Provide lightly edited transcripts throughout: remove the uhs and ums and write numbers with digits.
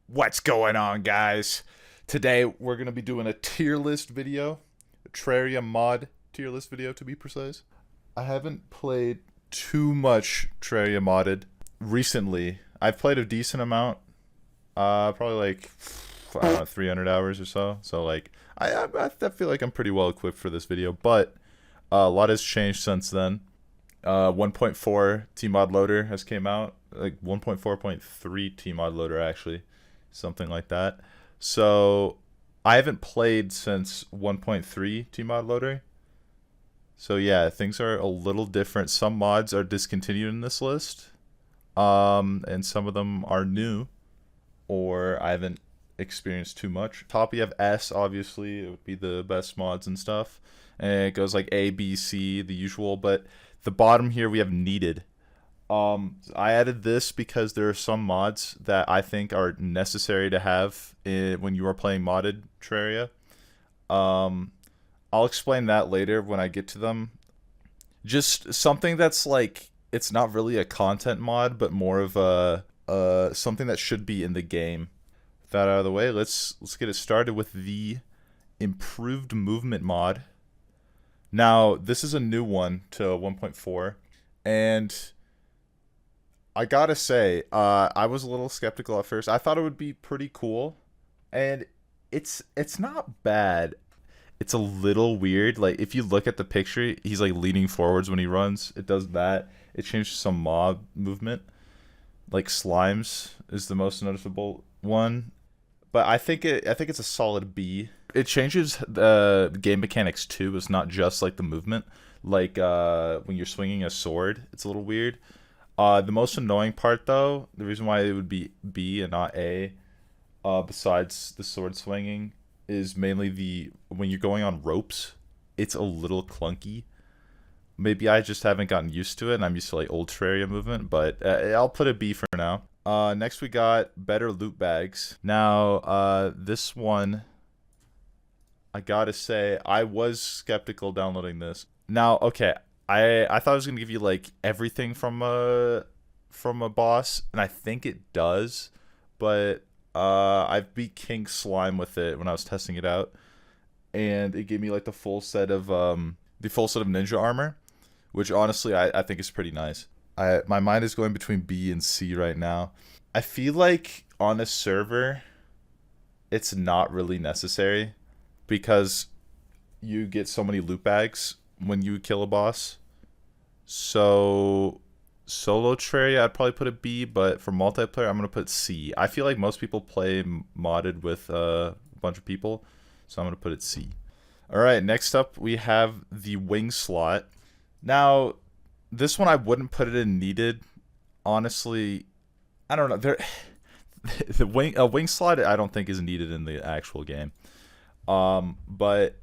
What's going on, guys? Today we're going to be doing a tier list video, a Terraria mod tier list video to be precise. I haven't played too much Terraria modded recently. I've played a decent amount, probably like I don't know, 300 hours or so. So like I feel like I'm pretty well equipped for this video, but a lot has changed since then. 1.4 Tmod loader has came out, like 1.4.3 Tmod loader actually, something like that. So I haven't played since 1.3 Tmod loader. So yeah, things are a little different. Some mods are discontinued in this list, and some of them are new, or I haven't experienced too much. Top you have S, obviously it would be the best mods and stuff, and it goes like A, B, C, the usual. But the bottom here we have needed. I added this because there are some mods that I think are necessary to have when you are playing modded Terraria. I'll explain that later when I get to them. Just something that's like, it's not really a content mod, but more of a something that should be in the game. With that out of the way, let's get it started with the improved movement mod. Now, this is a new one to 1.4, and I gotta say, I was a little skeptical at first. I thought it would be pretty cool, and it's not bad. It's a little weird. Like, if you look at the picture, he's like leaning forwards when he runs. It does that. It changes some mob movement. Like slimes is the most noticeable one, but I think it's a solid B. It changes the game mechanics too. It's not just like the movement. Like when you're swinging a sword, it's a little weird. The most annoying part, though, the reason why it would be B and not A, besides the sword swinging, is mainly when you're going on ropes, it's a little clunky. Maybe I just haven't gotten used to it, and I'm used to like old Terraria movement, but I'll put a B for now. Next we got better loot bags. Now, this one, I gotta say, I was skeptical downloading this. Now, okay, I thought it was gonna give you like everything from a boss, and I think it does, but I beat King Slime with it when I was testing it out, and it gave me like the full set of ninja armor, which honestly I think is pretty nice. My mind is going between B and C right now. I feel like on a server, it's not really necessary because you get so many loot bags when you kill a boss. So solo Terraria, I'd probably put a B, but for multiplayer, I'm gonna put C. I feel like most people play modded with a bunch of people, so I'm gonna put it C. All right, next up we have the wing slot. Now, this one I wouldn't put it in needed. Honestly, I don't know. The wing slot I don't think is needed in the actual game. But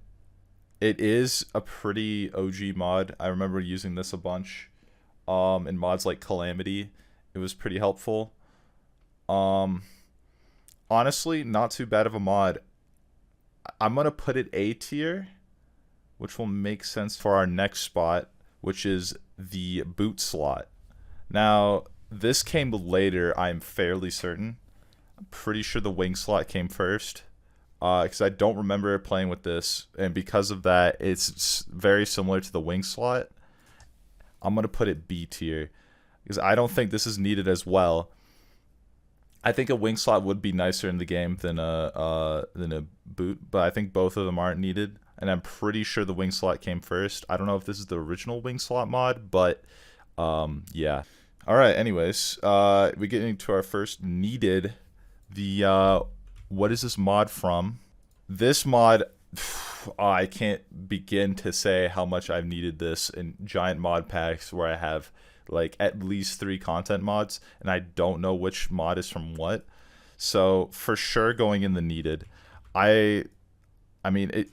it is a pretty OG mod. I remember using this a bunch. In mods like Calamity, it was pretty helpful. Honestly, not too bad of a mod. I'm gonna put it A tier, which will make sense for our next spot, which is the boot slot. Now, this came later, I'm fairly certain. I'm pretty sure the wing slot came first, because I don't remember playing with this, and because of that, it's very similar to the wing slot. I'm gonna put it B tier because I don't think this is needed as well. I think a wing slot would be nicer in the game than a boot, but I think both of them aren't needed. And I'm pretty sure the wing slot came first. I don't know if this is the original wing slot mod, but yeah. All right. Anyways, we get into our first needed. What is this mod from? This mod. I can't begin to say how much I've needed this in giant mod packs where I have like at least 3 content mods, and I don't know which mod is from what. So for sure going in the needed. I mean it.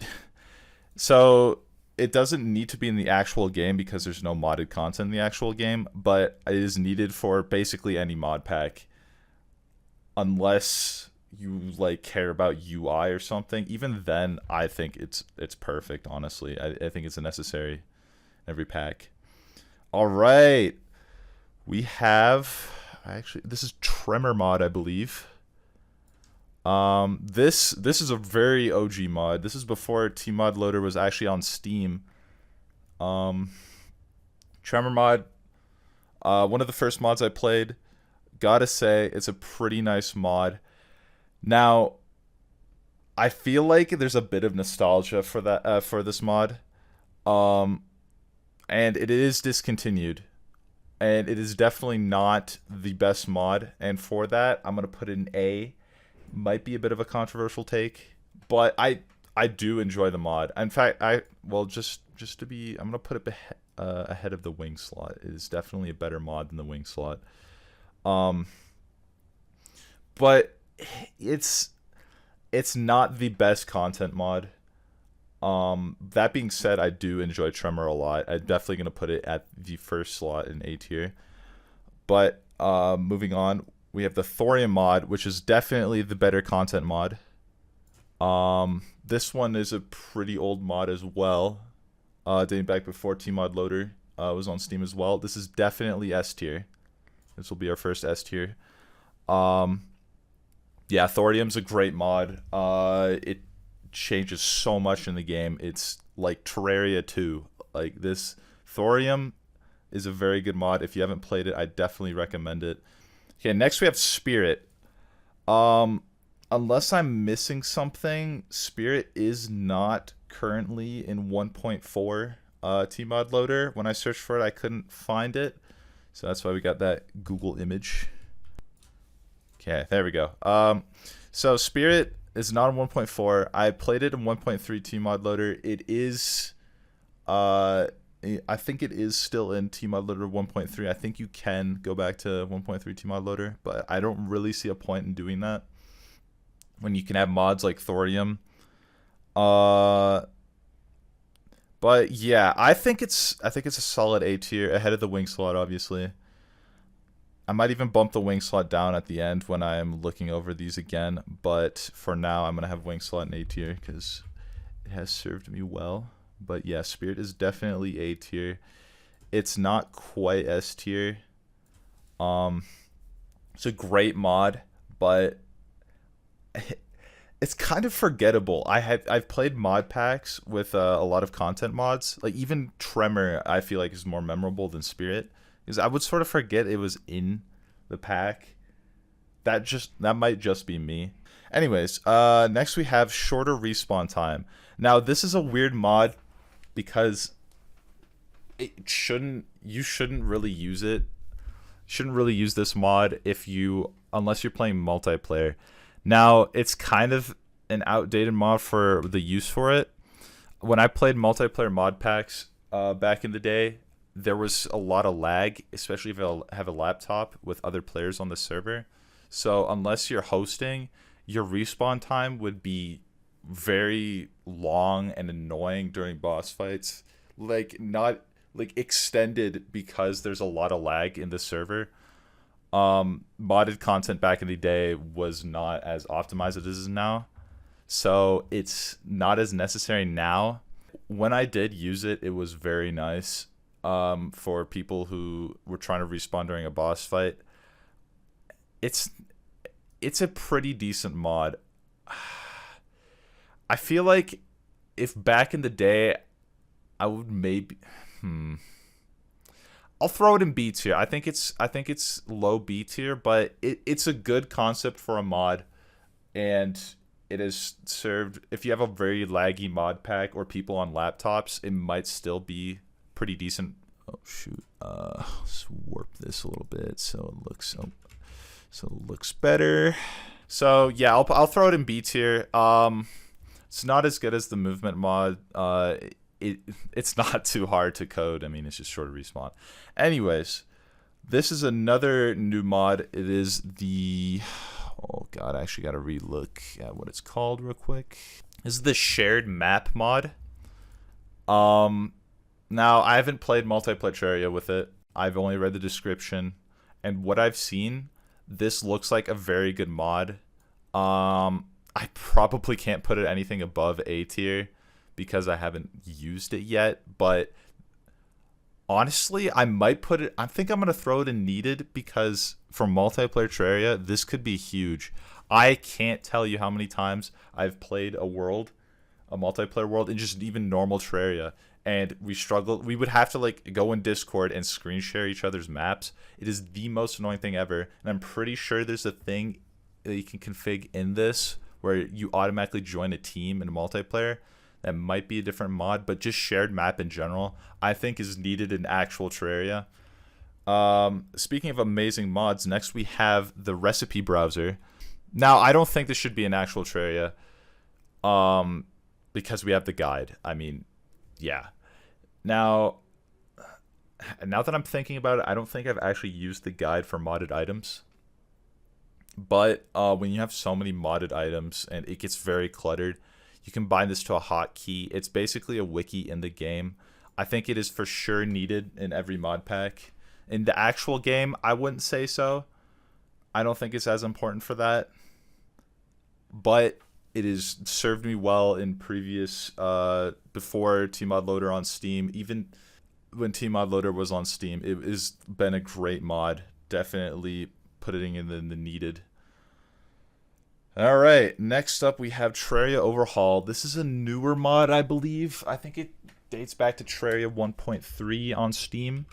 So it doesn't need to be in the actual game because there's no modded content in the actual game, but it is needed for basically any mod pack, unless you like care about UI or something. Even then, I think it's perfect. Honestly, I think it's a necessary in every pack. All right, we have actually this is Tremor mod, I believe. This is a very OG mod. This is before Tmod Loader was actually on Steam. Um, Tremor mod, one of the first mods I played. Gotta say, it's a pretty nice mod. Now, I feel like there's a bit of nostalgia for that for this mod, um, and it is discontinued, and it is definitely not the best mod. And for that, I'm gonna put it in A. Might be a bit of a controversial take, but I do enjoy the mod. In fact, just to be, I'm gonna put it ahead of the wing slot. It is definitely a better mod than the wing slot. Um, but it's it's not the best content mod. That being said, I do enjoy Tremor a lot. I'm definitely gonna put it at the first slot in A tier. But moving on, we have the Thorium mod, which is definitely the better content mod. This one is a pretty old mod as well, dating back before Tmod Loader was on Steam as well. This is definitely S tier. This will be our first S tier. Yeah, Thorium's a great mod. It changes so much in the game. It's like Terraria 2. Like this Thorium is a very good mod. If you haven't played it, I definitely recommend it. Okay, next we have Spirit. Unless I'm missing something, Spirit is not currently in 1.4 Tmod Loader. When I searched for it, I couldn't find it. So that's why we got that Google image. Okay, there we go. So Spirit is not in 1.4. I played it in 1.3 Tmod Loader. It is, I think it is still in Tmod Loader 1.3. I think you can go back to 1.3 Tmod Loader, but I don't really see a point in doing that when you can have mods like Thorium. But yeah, I think it's a solid A tier, ahead of the wing slot, obviously. I might even bump the wing slot down at the end when I'm looking over these again, but for now I'm gonna have wing slot in A tier because it has served me well. But yeah, Spirit is definitely A tier. It's not quite S tier. It's a great mod, but it's kind of forgettable. I've played mod packs with a lot of content mods. Like even Tremor, I feel like is more memorable than Spirit, because I would sort of forget it was in the pack. That might just be me. Anyways, next we have shorter respawn time. Now this is a weird mod because you shouldn't really use it. Shouldn't really use this mod unless you're playing multiplayer. Now, it's kind of an outdated mod for the use for it. When I played multiplayer mod packs back in the day, there was a lot of lag, especially if you have a laptop with other players on the server. So unless you're hosting, your respawn time would be very long and annoying during boss fights. Not extended because there's a lot of lag in the server. Modded content back in the day was not as optimized as it is now, so it's not as necessary now. When I did use it, it was very nice for people who were trying to respawn during a boss fight. It's a pretty decent mod. I feel like if back in the day I would maybe I'll throw it in B tier. I think it's low B tier, but it's a good concept for a mod, and it has served. If you have a very laggy mod pack or people on laptops, it might still be pretty decent. Oh shoot! Let's warp this a little bit so it looks better. So yeah, I'll throw it in B tier. It's not as good as the movement mod. It's not too hard to code. I mean, it's just shorter respawn. Anyways, this is another new mod. It is the... Oh, God, I actually got to relook at what it's called real quick. This is the shared map mod. Now, I haven't played multiplayer Terraria with it. I've only read the description. And what I've seen, this looks like a very good mod. I probably can't put it anything above A tier because I haven't used it yet, but honestly, I might put it, I think I'm going to throw it in needed because for multiplayer Terraria, this could be huge. I can't tell you how many times I've played a multiplayer world, in just even normal Terraria, and we struggled. We would have to like go in Discord and screen share each other's maps. It is the most annoying thing ever, and I'm pretty sure there's a thing that you can config in this where you automatically join a team in multiplayer. That might be a different mod, but just shared map in general, I think is needed in actual Terraria. Speaking of amazing mods, next we have the recipe browser. Now, I don't think this should be an actual Terraria, because we have the guide. I mean, yeah. Now that I'm thinking about it, I don't think I've actually used the guide for modded items. But when you have so many modded items and it gets very cluttered, you can bind this to a hotkey. It's basically a wiki in the game. I think it is for sure needed in every mod pack. In the actual game, I wouldn't say so. I don't think it's as important for that. But it has served me well in previous, before Tmod Loader on Steam. Even when Tmod Loader was on Steam, it has been a great mod. Definitely putting in the needed. All right, next up we have Terraria Overhaul. This is a newer mod, I believe. I think it dates back to Terraria 1.3 on Steam.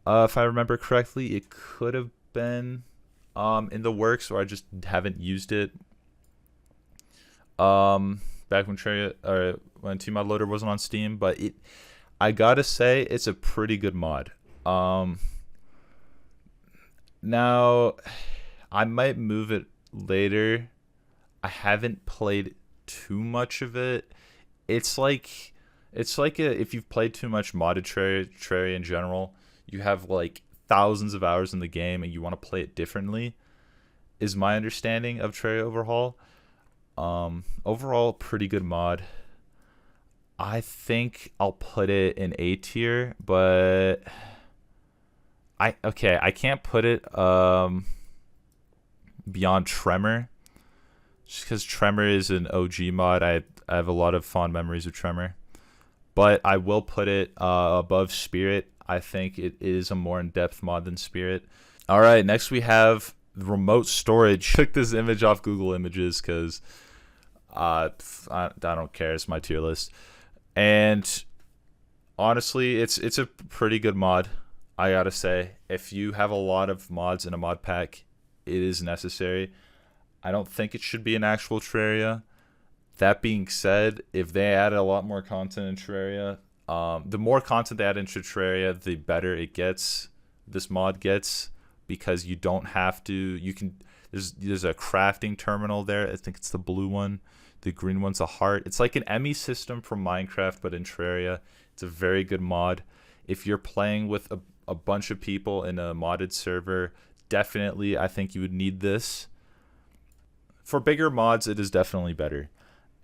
If I remember correctly, it could have been in the works, or I just haven't used it. Back when when Tmod Loader wasn't on Steam, but I gotta say, it's a pretty good mod. Now, I might move it later. I haven't played too much of it. It's like if you've played too much modded Terraria in general, you have like thousands of hours in the game and you want to play it differently, is my understanding of Terraria Overhaul. Overall, pretty good mod. I think I'll put it in A tier, but I can't put it beyond Tremor, just because Tremor is an OG mod. I have a lot of fond memories of Tremor, but I will put it above Spirit. I think it is a more in-depth mod than Spirit. All right, next we have remote storage. Took this image off Google Images because I don't care. It's my tier list, and honestly, it's a pretty good mod. I gotta say, if you have a lot of mods in a mod pack, it is necessary. I don't think it should be an actual Terraria. That being said, if they add a lot more content in Terraria, the more content they add into Terraria, the better it gets. This mod gets, because you don't have to. You can. There's a crafting terminal there. I think it's the blue one. The green one's a heart. It's like an Emmy system from Minecraft, but in Terraria. It's a very good mod. If you're playing with a bunch of people in a modded server, definitely I think you would need this. For bigger mods, it is definitely better.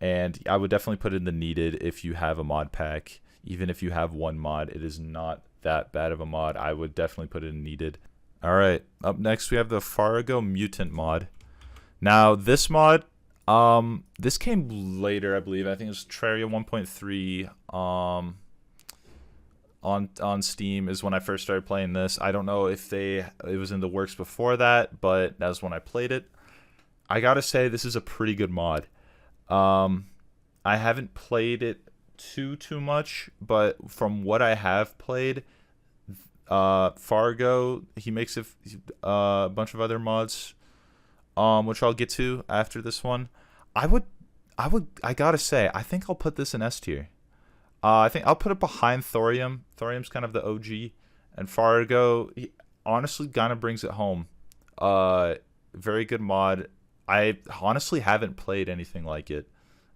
And I would definitely put it in the needed if you have a mod pack. Even if you have one mod, it is not that bad of a mod. I would definitely put it in needed. Alright, up next we have the Fargo Mutant mod. Now, this mod, this came later, I believe. I think it was Terraria 1.3. On Steam is when I first started playing this. I don't know if it was in the works before that, but that was when I played it. I gotta say, this is a pretty good mod. I haven't played it too much, but from what I have played, Fargo, he makes a bunch of other mods, which I'll get to after this one. I gotta say, I think I'll put this in S tier. I think I'll put it behind Thorium. Thorium's kind of the OG, and Fargo, he honestly kind of brings it home. Very good mod. I honestly haven't played anything like it.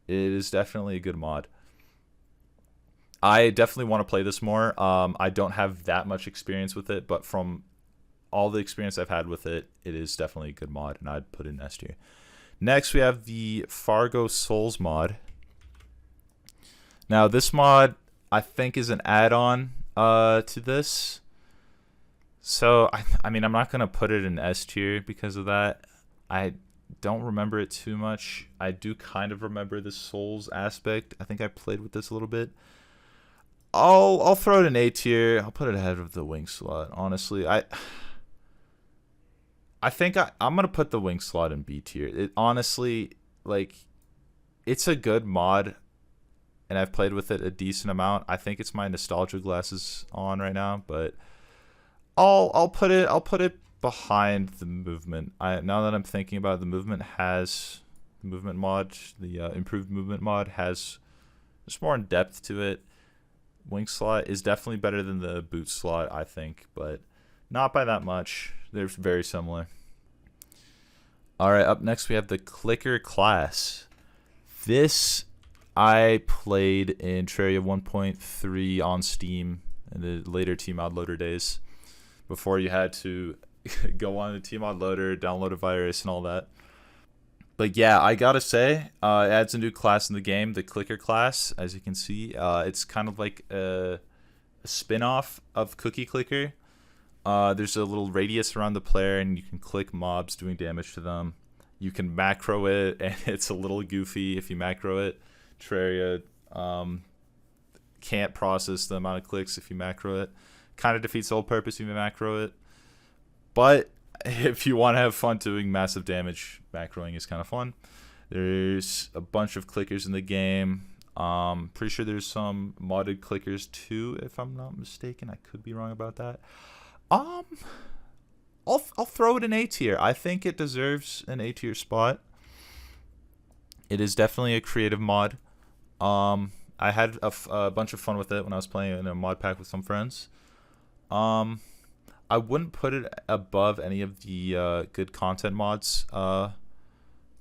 It is definitely a good mod. I definitely want to play this more. I don't have that much experience with it, but from all the experience I've had with it, it is definitely a good mod, and I'd put it in S tier. Next, we have the Fargo Souls mod. Now, this mod, I think, is an add-on to this. So, I mean, I'm not going to put it in S tier because of that. I don't remember it too much. I do kind of remember the Souls aspect. I think I played with this a little bit. I'll throw it in A tier. I'll put it ahead of the Wing slot. Honestly, I think I'm gonna put the wing slot in B tier. It honestly, like, it's a good mod, and I've played with it a decent amount. I think it's my nostalgia glasses on right now, but I'll put it behind the movement. Now that I'm thinking about it, the movement mod, the improved movement mod has just more in depth to it. Wing slot is definitely better than the boot slot, I think, but not by that much. They're very similar. All right, up next we have the clicker class. This I played in Terraria 1.3 on Steam in the later Tmod loader days, before you had to go on the Tmod loader, download a virus, and all that. But yeah, I gotta say, it adds a new class in the game, the clicker class. As you can see, it's kind of like a spin-off of Cookie Clicker. There's a little radius around the player, and you can click mobs doing damage to them. You can macro it, and it's a little goofy if you macro it. Terraria can't process the amount of clicks if you macro it. Kind of defeats the whole purpose if you macro it. But if you want to have fun doing massive damage, macroing is kind of fun. There's a bunch of clickers in the game. Pretty sure there's some modded clickers too, if I'm not mistaken. I could be wrong about that. I'll throw it in A tier. I think it deserves an A tier spot. It is definitely a creative mod. I had a bunch of fun with it when I was playing in a mod pack with some friends. I wouldn't put it above any of the good content mods, but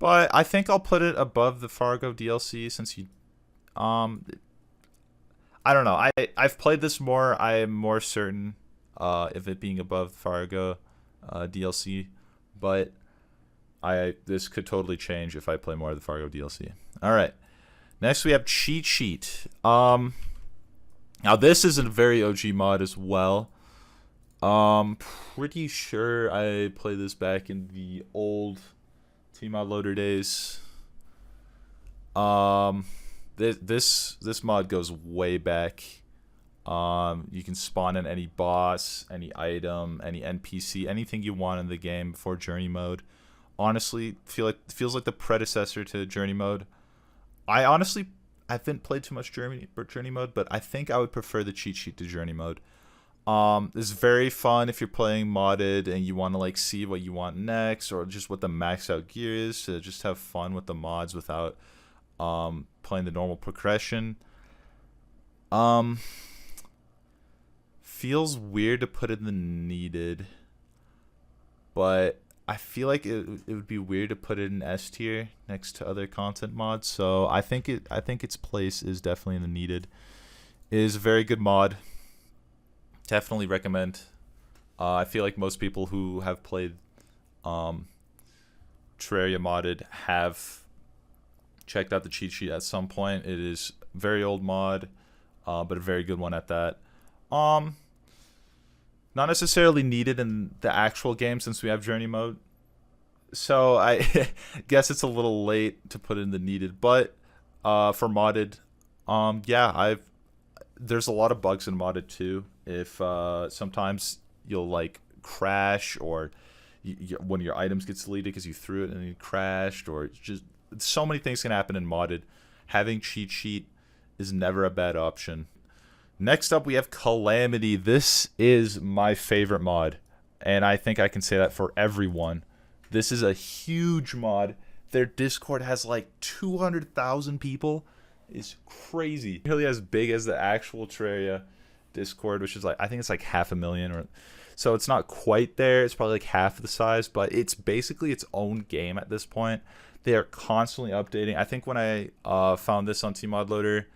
I think I'll put it above the Fargo DLC since you, I don't know. I've played this more. I am more certain of it being above Fargo DLC, but this could totally change if I play more of the Fargo DLC. All right, next we have Cheat Sheet. Now this is a very OG mod as well. Pretty sure I played this back in the old Tmod loader days. This mod goes way back. You can spawn in any boss, any item, any NPC, anything you want in the game before journey mode. Honestly, feels like the predecessor to journey mode. I haven't played too much journey mode, but I think I would prefer the cheat sheet to journey mode. It's very fun if you're playing modded and you want to like see what you want next, or just what the max out gear is, to just have fun with the mods without playing the normal progression. Feels weird to put in the needed, but I feel like it would be weird to put it in S tier next to other content mods. So I think its place is definitely in the needed. It is a very good mod. Definitely recommend. I feel like most people who have played Terraria modded have checked out the cheat sheet at some point. It is a very old mod, but a very good one at that. Not necessarily needed in the actual game since we have journey mode, so I guess it's a little late to put in the needed. But for modded, yeah, there's a lot of bugs in modded too. If sometimes you'll like crash, or one of your items gets deleted because you threw it and it crashed, or just so many things can happen in modded. Having cheat sheet is never a bad option. Next up, we have Calamity. This is my favorite mod, and I think I can say that for everyone. This is a huge mod. Their Discord has like 200,000 people. It's crazy. Nearly as big as the actual Terraria Discord, which is like, I think it's like 500,000, or so it's not quite there. It's probably like half the size, but it's basically its own game at this point. They are constantly updating. I think when I found this on Tmod Loader,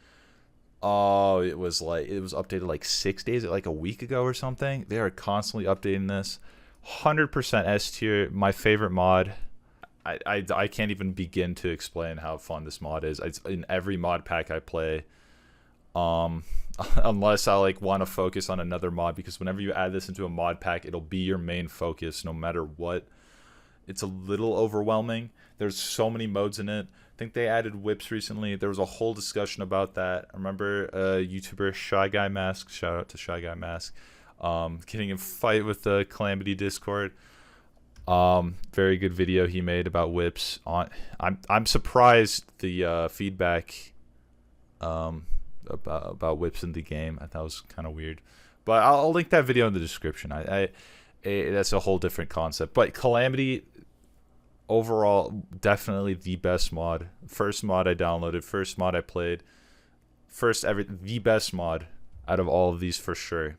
it was updated like 6 days, like a week ago or something. They are constantly updating this. 100% S tier, my favorite mod. I can't even begin to explain how fun this mod is. It's in every mod pack I play. Unless I like want to focus on another mod, because whenever you add this into a mod pack, it'll be your main focus no matter what. It's a little overwhelming. There's so many modes in it. I think they added whips recently. There was a whole discussion about that. I remember YouTuber Shy Guy Mask, shout out to Shy Guy Mask, getting in a fight with the Calamity Discord. Very good video he made about whips. I'm surprised the feedback about whips in the game. I thought it was kind of weird, but I'll link that video in the description. That's a whole different concept. But Calamity overall, definitely the best mod. First mod I downloaded, first mod I played, the best mod out of all of these for sure.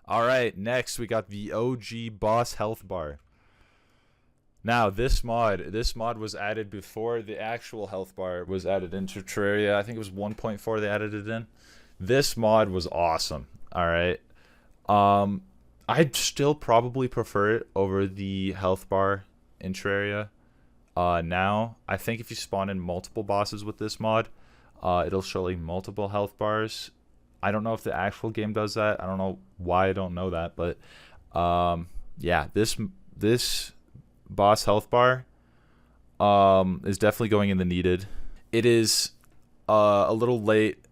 All right, next we got the OG boss health bar. Now this mod was added before the actual health bar was added into Terraria. I think it was 1.4 they added it in. This mod was awesome. All right, I'd still probably prefer it over the health bar in Terraria. Now I think if you spawn in multiple bosses with this mod, it'll show like multiple health bars. I don't know if the actual game does that. I don't know why I don't know that, but yeah, this boss health bar is definitely going in the needed. It is a little late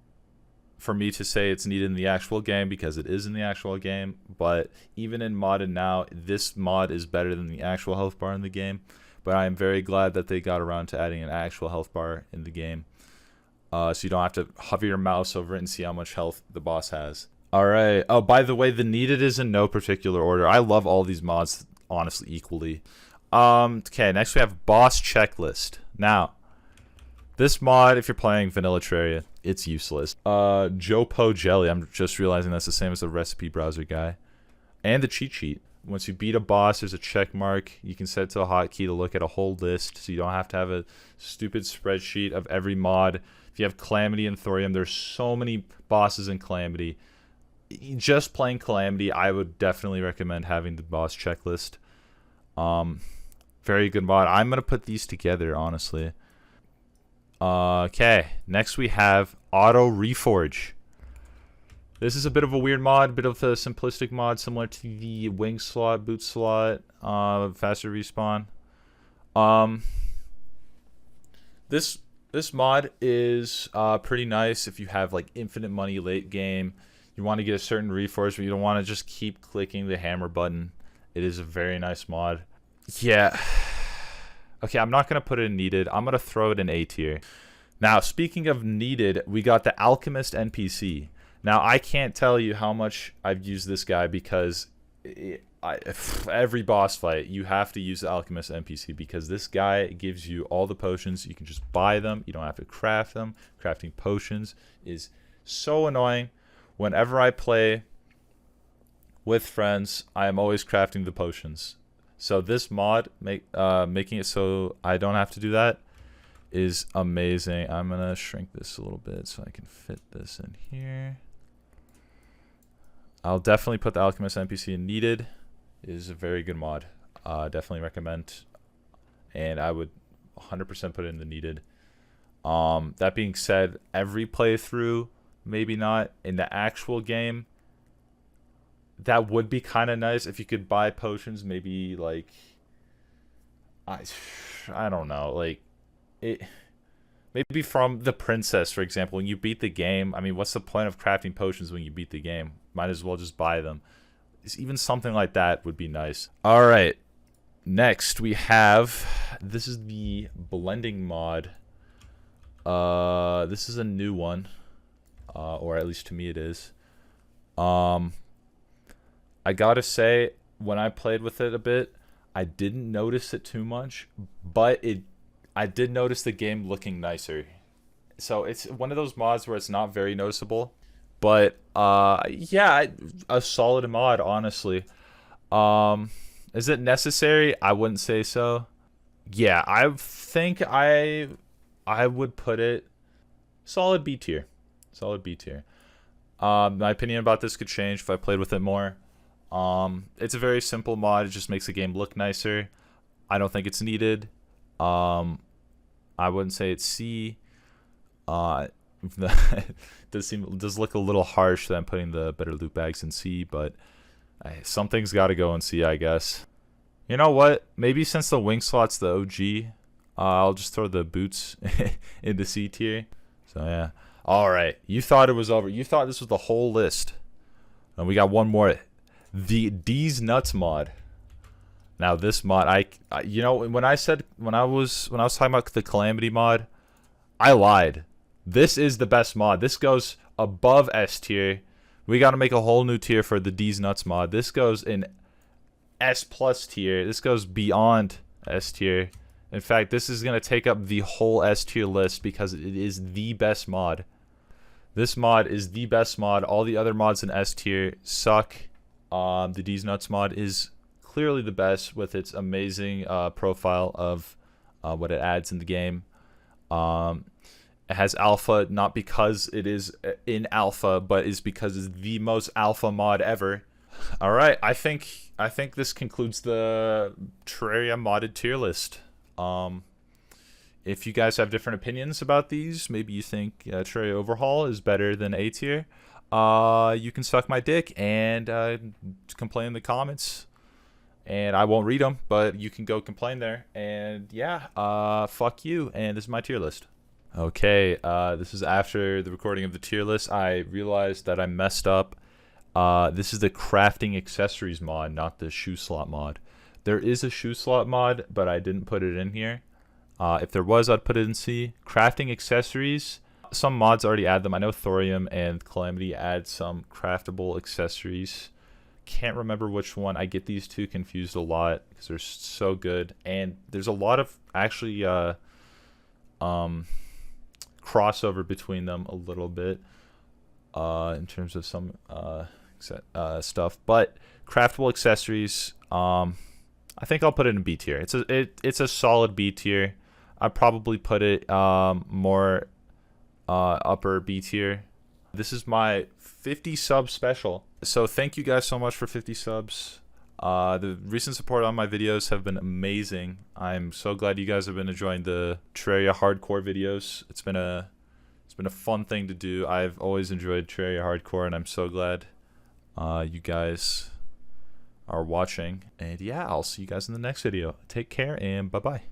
for me to say it's needed in the actual game because it is in the actual game, but even in modded now, this mod is better than the actual health bar in the game. But I am very glad that they got around to adding an actual health bar in the game. So you don't have to hover your mouse over it and see how much health the boss has. Alright. Oh, by the way, the needed is in no particular order. I love all these mods, honestly, equally. Okay, next we have boss checklist. Now, this mod, if you're playing vanilla Terraria, it's useless. Jopo Jelly, I'm just realizing that's the same as the recipe browser guy. And the cheat sheet. Once you beat a boss, there's a check mark. You can set it to a hotkey to look at a whole list, so you don't have to have a stupid spreadsheet of every mod. If you have Calamity and Thorium, there's so many bosses in Calamity. Just playing Calamity, I would definitely recommend having the boss checklist. Very good mod. I'm going to put these together, honestly. Okay, next we have Auto Reforge. This is a bit of a weird mod, bit of a simplistic mod, similar to the wing slot, boot slot, faster respawn. This mod is pretty nice if you have like infinite money late game. You want to get a certain reforge, but you don't want to just keep clicking the hammer button. It is a very nice mod. Yeah. Okay, I'm not going to put it in needed. I'm going to throw it in A tier. Now, speaking of needed, we got the Alchemist NPC. Now, I can't tell you how much I've used this guy because every boss fight, you have to use the Alchemist NPC because this guy gives you all the potions. You can just buy them. You don't have to craft them. Crafting potions is so annoying. Whenever I play with friends, I am always crafting the potions. So this mod, making it so I don't have to do that, is amazing. I'm going to shrink this a little bit so I can fit this in here. I'll definitely put the Alchemist NPC in needed. It is a very good mod. Definitely recommend. And I would 100% put it in the needed. That being said, every playthrough, maybe not. In the actual game, that would be kind of nice if you could buy potions. Maybe like, I don't know, like it. Maybe from the princess, for example, when you beat the game. I mean, what's the point of crafting potions when you beat the game? Might as well just buy them. Even something like that would be nice. All right, next we have, this is the blending mod. This is a new one, or at least to me it is. I gotta say, when I played with it a bit, I didn't notice it too much, but I did notice the game looking nicer. So it's one of those mods where it's not very noticeable, but yeah, a solid mod, honestly. Is it necessary? I wouldn't say so. Yeah, I think I would put it solid B tier. Solid B tier. My opinion about this could change if I played with it more. It's a very simple mod. It just makes the game look nicer. I don't think it's needed. I wouldn't say it's C. Does look a little harsh that I'm putting the better loot bags in C, but something's got to go in C, I guess. You know what? Maybe since the wing slot's the OG, I'll just throw the boots into C tier. So yeah. All right. You thought it was over. You thought this was the whole list. And we got one more. The Deez Nuts mod. Now this mod, you know, when I was talking about the Calamity mod, I lied. This is the best mod. This goes above S tier. We got to make a whole new tier for the Deez Nuts mod. This goes in S plus tier. This goes beyond S tier. In fact, this is going to take up the whole S tier list because it is the best mod. This mod is the best mod. All the other mods in S tier suck. The Deez Nuts mod is clearly the best with its amazing profile of what it adds in the game. It has alpha not because it is in alpha, but is because it's the most alpha mod ever. All right, I think this concludes the Terraria modded tier list. If you guys have different opinions about these, maybe you think Terraria Overhaul is better than A tier, you can suck my dick and complain in the comments. And I won't read them, but you can go complain there. And yeah, fuck you. And this is my tier list. Okay, this is after the recording of the tier list. I realized that I messed up. This is the crafting accessories mod, not the shoe slot mod. There is a shoe slot mod, but I didn't put it in here. If there was, I'd put it in C. Crafting accessories. Some mods already add them. I know Thorium and Calamity add some craftable accessories. Can't remember which one. I get these two confused a lot because they're so good. And there's a lot of actually crossover between them a little bit in terms of some stuff. But craftable accessories, I think I'll put it in B tier. It's a solid B tier. I'd probably put it more upper B tier. This is my 50 sub special. So thank you guys so much for 50 subs. The recent support on my videos have been amazing. I'm so glad you guys have been enjoying the Terraria hardcore videos. It's been a fun thing to do. I've always enjoyed Terraria hardcore, and I'm so glad you guys are watching. And yeah, I'll see you guys in the next video. Take care and bye bye.